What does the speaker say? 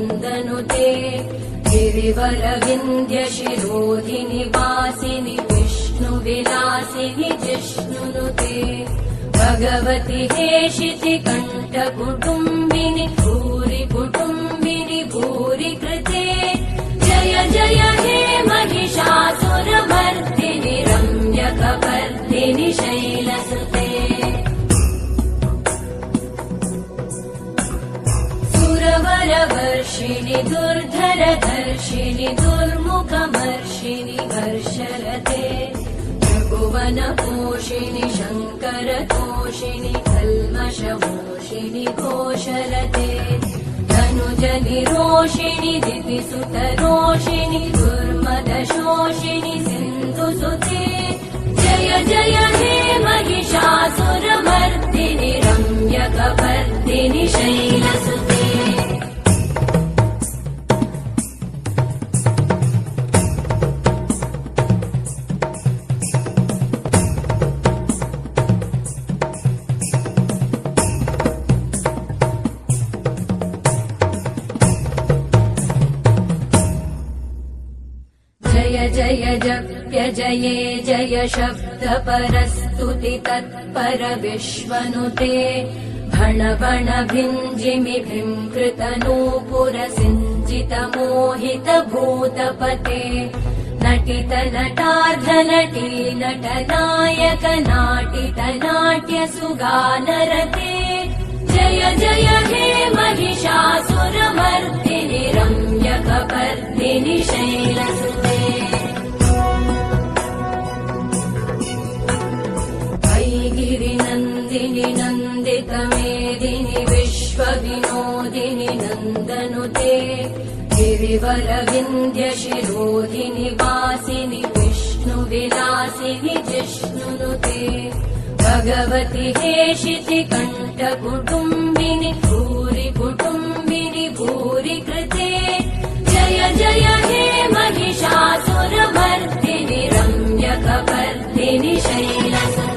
नन्दनुते गिरिवरविन्द्यशिरोधिनि वासिनि विष्णुविलासिनि जिष्णुनुते भगवति हेशिति कण्ठकुटुम्बिनि भूरि कुटुम्बिनि भूरि कृते जय जय हे महिषासुरमर्दिनि रम्यकपर्दिनि शैलसुते सुरवरवर्षिणि दुर्धरधर्षिणि दुर्मुखमर्षिणि हर्षरते त्रिभुवनपोषिणि शङ्करतोषिणि कल्मषमोषिणि घोषरते धनुजनिरोषिणि दितिसुतरोषिणि दुर्मदशोषिणि सिन्धुसुते जय जय हे महिषासुरमर्दिनि रम्यकपर्दिनि शैलसुते जय जय जप्य जये जय शब्दपरस्तुति तत्पर विश्वनुते भण भण भिञ्जिमि भृङ्कृतनूपुर सिञ्चित मोहित भूतपते नटित नटार्ध नटी नटनायक नाटित नाट्य सुगानरते जय जय हे महिषासुरमर्दिनि रम्यकपर्दिनि शैलसुते गिरिनन्दिनि नन्दितमेदिनि विश्वविनोदिनि नन्दनुते गिरिवरविन्द्यशिरोधिनि वासिनि विष्णुविलासिनि जिष्णुनुते भगवति हेशिति कण्ठकुटुम्बिनि भूरि कुटुम्बिनि भूरि कृते जय जय हे महिषासुरमर्दिनि रम्यकपर्दिनि शैलसुते